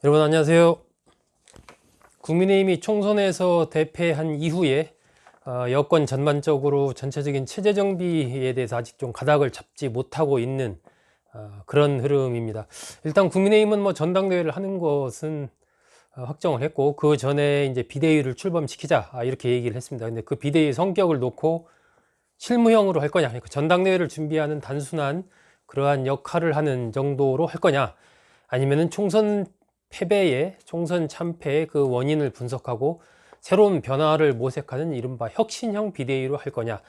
여러분 안녕하세요. 국민의힘이 총선에서 대패한 이후에 여권 전반적으로 전체적인 체제 정비에 대해서 아직 좀 가닥을 잡지 못하고 있는 그런 흐름입니다. 일단 국민의힘은 뭐 전당대회를 하는 것은 확정을 했고, 그 전에 이제 비대위를 출범시키자 이렇게 얘기를 했습니다. 근데 그 비대위 성격을 놓고 실무형으로 할 거냐, 그러니까 전당대회를 준비하는 단순한 그러한 역할을 하는 정도로 할 거냐, 아니면은 총선 참패의 그 원인을 분석하고 새로운 변화를 모색하는 이른바 혁신형 비대위로 할 거냐,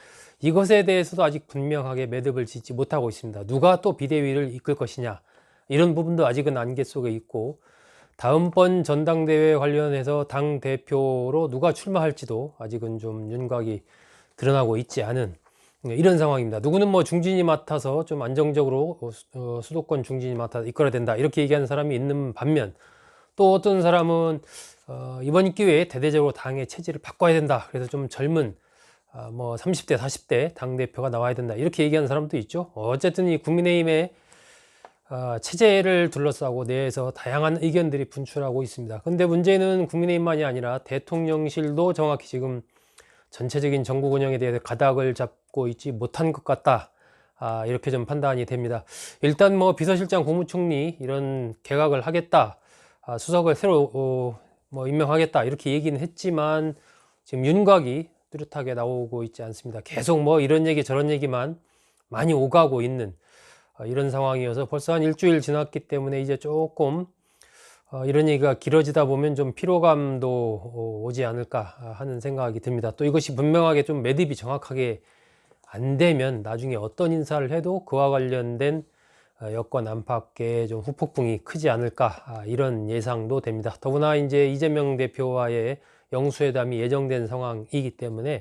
이것에 대해서도 아직 분명하게 매듭을 짓지 못하고 있습니다. 누가 또 비대위를 이끌 것이냐, 이런 부분도 아직은 안개 속에 있고, 다음번 전당대회 관련해서 당 대표로 누가 출마할지도 아직은 좀 윤곽이 드러나고 있지 않은 이런 상황입니다. 누구는 뭐 중진이 맡아서 좀 안정적으로 수도권 중진이 맡아서 이끌어야 된다, 이렇게 얘기하는 사람이 있는 반면, 또 어떤 사람은 이번 기회에 대대적으로 당의 체질을 바꿔야 된다, 그래서 좀 젊은 뭐 30대 40대 당대표가 나와야 된다, 이렇게 얘기하는 사람도 있죠. 어쨌든 이 국민의힘의 체제를 둘러싸고 내에서 다양한 의견들이 분출하고 있습니다. 근데 문제는 국민의힘만이 아니라 대통령실도 정확히 지금 전체적인 정국 운영에 대해서 가닥을 잡고 있지 못한 것 같다, 이렇게 좀 판단이 됩니다. 일단 뭐 비서실장, 국무총리 이런 개각을 하겠다, 수석을 새로 뭐 임명하겠다, 이렇게 얘기는 했지만 지금 윤곽이 뚜렷하게 나오고 있지 않습니다. 계속 뭐 이런 얘기 저런 얘기만 많이 오가고 있는 이런 상황이어서 벌써 한 일주일 지났기 때문에 이제 조금 이런 얘기가 길어지다 보면 좀 피로감도 오지 않을까 하는 생각이 듭니다. 또 이것이 분명하게 좀 매듭이 정확하게 안 되면 나중에 어떤 인사를 해도 그와 관련된 여권 안팎의 좀 후폭풍이 크지 않을까, 이런 예상도 됩니다. 더구나 이제 이재명 대표와의 영수회담이 예정된 상황이기 때문에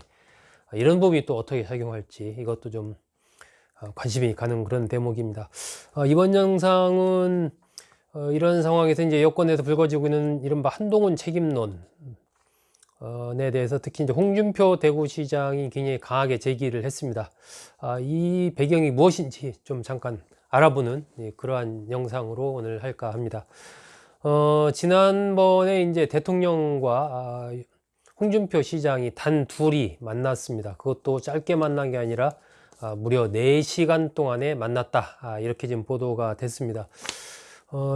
이런 부분이 또 어떻게 작용할지 이것도 좀 관심이 가는 그런 대목입니다. 이번 영상은 이런 상황에서 이제 여권에서 불거지고 있는 이른바 한동훈 책임론에 대해서 특히 이제 홍준표 대구시장이 굉장히 강하게 제기를 했습니다. 이 배경이 무엇인지 좀 잠깐 알아보는 그러한 영상으로 오늘 할까 합니다. 지난번에 이제 대통령과 홍준표 시장이 단 둘이 만났습니다. 그것도 짧게 만난 게 아니라 무려 4시간 동안에 만났다, 이렇게 지금 보도가 됐습니다.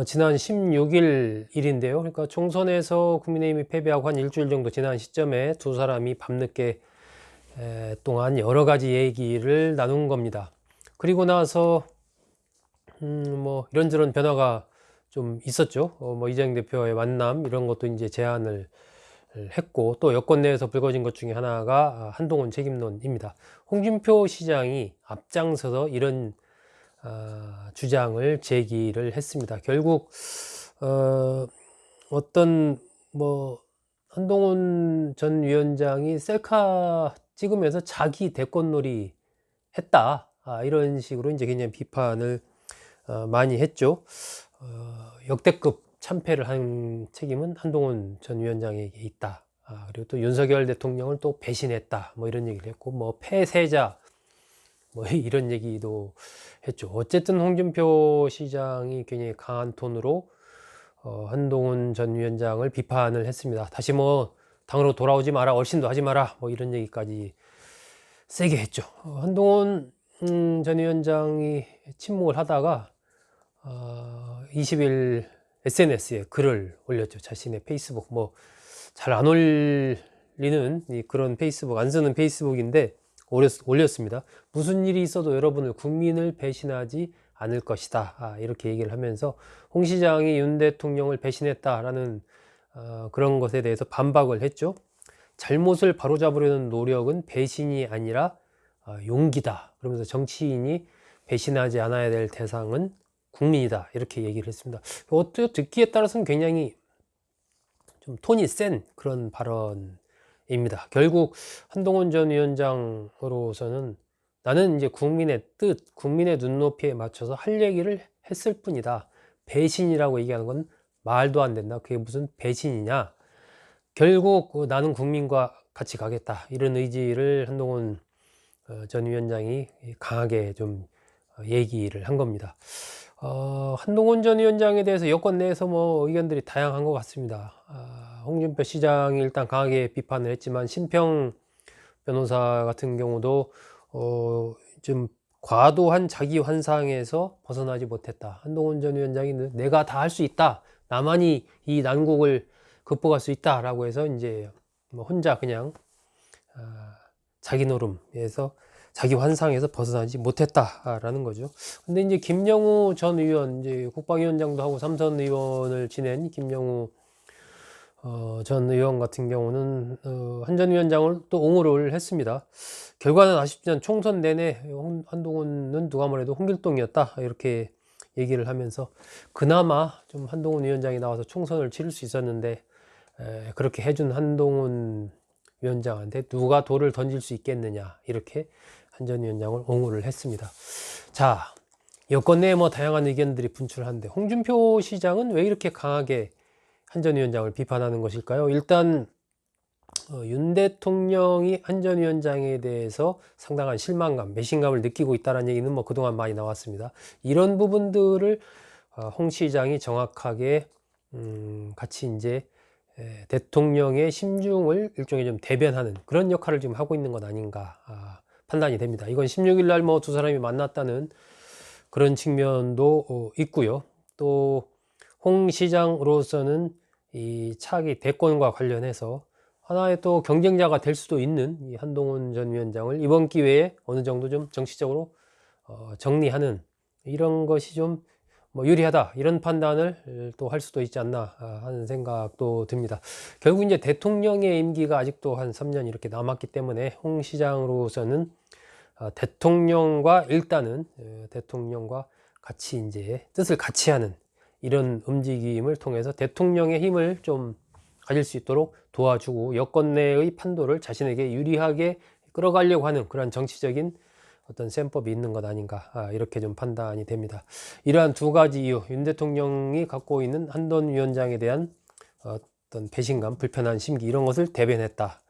지난 16일 일인데요. 그러니까 총선에서 국민의힘이 패배하고 한 일주일 정도 지난 시점에 두 사람이 밤늦게 동안 여러 가지 얘기를 나눈 겁니다. 그리고 나서 뭐 이런저런 변화가 좀 있었죠. 뭐 이재명 대표와의 만남 이런 것도 이제 제안을 했고, 또 여권 내에서 불거진 것 중에 하나가 한동훈 책임론입니다. 홍준표 시장이 앞장서서 이런 주장을 제기를 했습니다. 결국 어떤 뭐 한동훈 전 위원장이 셀카 찍으면서 자기 대권놀이 했다, 이런 식으로 이제 굉장히 비판을 많이 했죠. 역대급 참패를 한 책임은 한동훈 전 위원장에게 있다. 그리고 또 윤석열 대통령을 또 배신했다, 뭐 이런 얘기를 했고, 뭐 폐쇄자 뭐 이런 얘기도 했죠. 어쨌든 홍준표 시장이 굉장히 강한 톤으로 한동훈 전 위원장을 비판을 했습니다. 다시 뭐 당으로 돌아오지 마라, 얼씬도 하지 마라, 뭐 이런 얘기까지 세게 했죠. 한동훈 전 위원장이 침묵을 하다가 20일 SNS에 글을 올렸죠. 자신의 페이스북, 뭐 잘 안 올리는 그런 페이스북, 안 쓰는 페이스북인데 올렸습니다. 무슨 일이 있어도 여러분을, 국민을 배신하지 않을 것이다, 이렇게 얘기를 하면서 홍 시장이 윤 대통령을 배신했다라는 그런 것에 대해서 반박을 했죠. 잘못을 바로잡으려는 노력은 배신이 아니라 용기다, 그러면서 정치인이 배신하지 않아야 될 대상은 국민이다, 이렇게 얘기를 했습니다. 어떻게 듣기에 따라서는 굉장히 좀 톤이 센 그런 발언입니다. 결국 한동훈 전 위원장으로서는 나는 이제 국민의 뜻, 국민의 눈높이에 맞춰서 할 얘기를 했을 뿐이다, 배신이라고 얘기하는 건 말도 안 된다, 그게 무슨 배신이냐, 결국 나는 국민과 같이 가겠다, 이런 의지를 한동훈 전 위원장이 강하게 좀 얘기를 한 겁니다. 한동훈 전 위원장에 대해서 여권 내에서 뭐 의견들이 다양한 것 같습니다. 홍준표 시장이 일단 강하게 비판을 했지만 신평 변호사 같은 경우도 좀 과도한 자기 환상에서 벗어나지 못했다. 한동훈 전 위원장이 내가 다 할 수 있다. 나만이 이 난국을 극복할 수 있다라고 해서 이제 뭐 혼자 그냥 자기 노름에서 자기 환상에서 벗어나지 못했다라는 거죠. 근데 이제 김영우 전 의원, 이제 국방위원장도 하고 삼선 의원을 지낸 김영우 전 의원 같은 경우는 한 전 위원장을 또 옹호를 했습니다. 결과는 아쉽지만 총선 내내 한동훈은 누가 뭐래도 홍길동이었다 이렇게 얘기를 하면서 그나마 좀 한동훈 위원장이 나와서 총선을 치를 수 있었는데 그렇게 해준 한동훈 위원장한테 누가 돌을 던질 수 있겠느냐 이렇게 한 전 위원장을 옹호를 했습니다. 자, 여권 내에 뭐 다양한 의견들이 분출하는데 홍준표 시장은 왜 이렇게 강하게 한 전 위원장을 비판하는 것일까요? 일단 윤 대통령이 한 전 위원장에 대해서 상당한 실망감, 배신감을 느끼고 있다는 얘기는 뭐 그동안 많이 나왔습니다. 이런 부분들을 홍 시장이 정확하게 같이 이제 대통령의 심중을 일종의 좀 대변하는 그런 역할을 지금 하고 있는 것 아닌가 판단이 됩니다. 이건 16일 날 뭐 두 사람이 만났다는 그런 측면도 있고요. 또 홍 시장으로서는 이 차기 대권과 관련해서 하나의 또 경쟁자가 될 수도 있는 이 한동훈 전 위원장을 이번 기회에 어느 정도 좀 정치적으로 정리하는 이런 것이 좀 뭐 유리하다 이런 판단을 또 할 수도 있지 않나 하는 생각도 듭니다. 결국 이제 대통령의 임기가 아직도 한 3년 이렇게 남았기 때문에 홍 시장으로서는 대통령과 일단은 대통령과 같이 이제 뜻을 같이 하는 이런 움직임을 통해서 대통령의 힘을 좀 가질 수 있도록 도와주고 여권 내의 판도를 자신에게 유리하게 끌어가려고 하는 그런 정치적인 어떤 셈법이 있는 것 아닌가 이렇게 좀 판단이 됩니다. 이러한 두 가지 이유, 윤 대통령이 갖고 있는 한동훈 위원장에 대한 어떤 배신감, 불편한 심기 이런 것을 대변했다.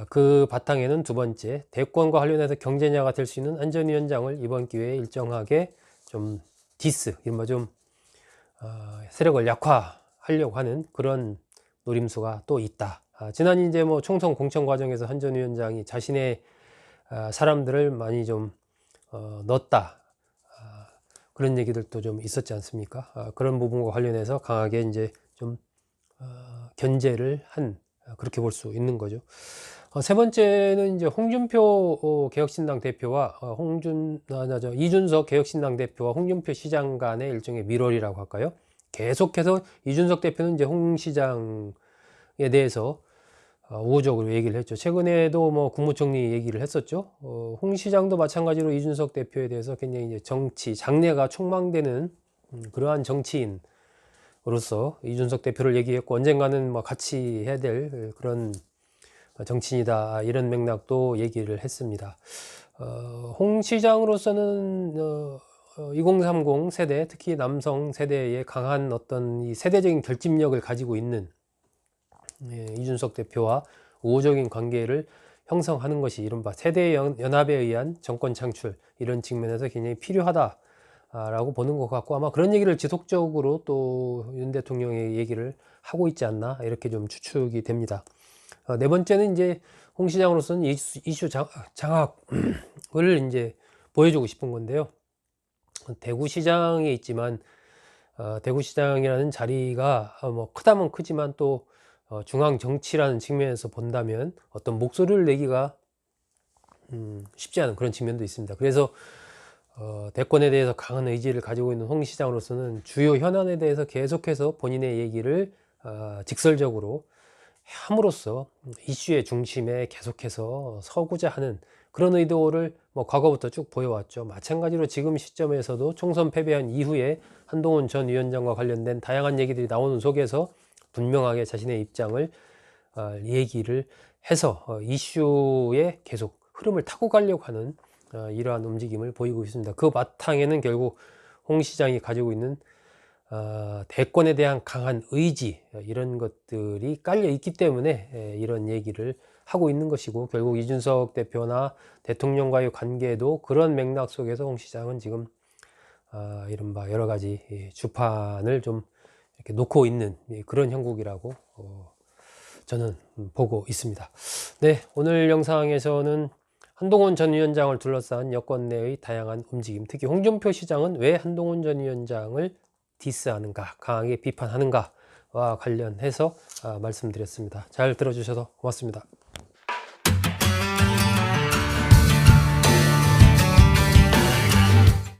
그 바탕에는 두 번째, 대권과 관련해서 경쟁자가 될 수 있는 한 전 위원장을 이번 기회에 일정하게 좀 디스, 이른바 좀 세력을 약화하려고 하는 그런 노림수가 또 있다. 지난 이제 뭐 총선 공천 과정에서 한 전 위원장이 자신의 사람들을 많이 좀 넣었다. 그런 얘기들도 좀 있었지 않습니까? 그런 부분과 관련해서 강하게 이제 좀 견제를 한 그렇게 볼 수 있는 거죠. 세 번째는 이제 홍준표 개혁신당 대표와 이준석 개혁신당 대표와 홍준표 시장 간의 일종의 밀월이라고 할까요? 계속해서 이준석 대표는 이제 홍 시장에 대해서 우호적으로 얘기를 했죠. 최근에도 뭐 국무총리 얘기를 했었죠. 홍 시장도 마찬가지로 이준석 대표에 대해서 굉장히 이제 정치 장래가 촉망되는 그러한 정치인으로서 이준석 대표를 얘기했고 언젠가는 뭐 같이 해야 될 그런 정치인이다 이런 맥락도 얘기를 했습니다. 홍 시장으로서는 2030 세대 특히 남성 세대의 강한 어떤 이 세대적인 결집력을 가지고 있는 이준석 대표와 우호적인 관계를 형성하는 것이 이른바 세대 연합에 의한 정권 창출 이런 측면에서 굉장히 필요하다라고 보는 것 같고 아마 그런 얘기를 지속적으로 또 윤 대통령의 얘기를 하고 있지 않나 이렇게 좀 추측이 됩니다. 네 번째는 이제 홍 시장으로서는 이슈 장악을 이제 보여주고 싶은 건데요. 대구시장에 있지만 대구시장이라는 자리가 뭐 크다면 크지만 또 중앙 정치라는 측면에서 본다면 어떤 목소리를 내기가 쉽지 않은 그런 측면도 있습니다. 그래서 대권에 대해서 강한 의지를 가지고 있는 홍 시장으로서는 주요 현안에 대해서 계속해서 본인의 얘기를 직설적으로 함으로써 이슈의 중심에 계속해서 서고자 하는 그런 의도를 뭐 과거부터 쭉 보여왔죠. 마찬가지로 지금 시점에서도 총선 패배한 이후에 한동훈 전 위원장과 관련된 다양한 얘기들이 나오는 속에서 분명하게 자신의 입장을 얘기를 해서 이슈에 계속 흐름을 타고 가려고 하는 이러한 움직임을 보이고 있습니다. 그 바탕에는 결국 홍 시장이 가지고 있는 대권에 대한 강한 의지 이런 것들이 깔려 있기 때문에 이런 얘기를 하고 있는 것이고 결국 이준석 대표나 대통령과의 관계도 그런 맥락 속에서 홍 시장은 지금 이른바 여러 가지 주판을 좀 이렇게 놓고 있는 그런 형국이라고 저는 보고 있습니다. 네, 오늘 영상에서는 한동훈 전 위원장을 둘러싼 여권 내의 다양한 움직임, 특히 홍준표 시장은 왜 한동훈 전 위원장을 디스하는가, 강하게 비판하는가와 관련해서 말씀드렸습니다. 잘 들어주셔서 고맙습니다.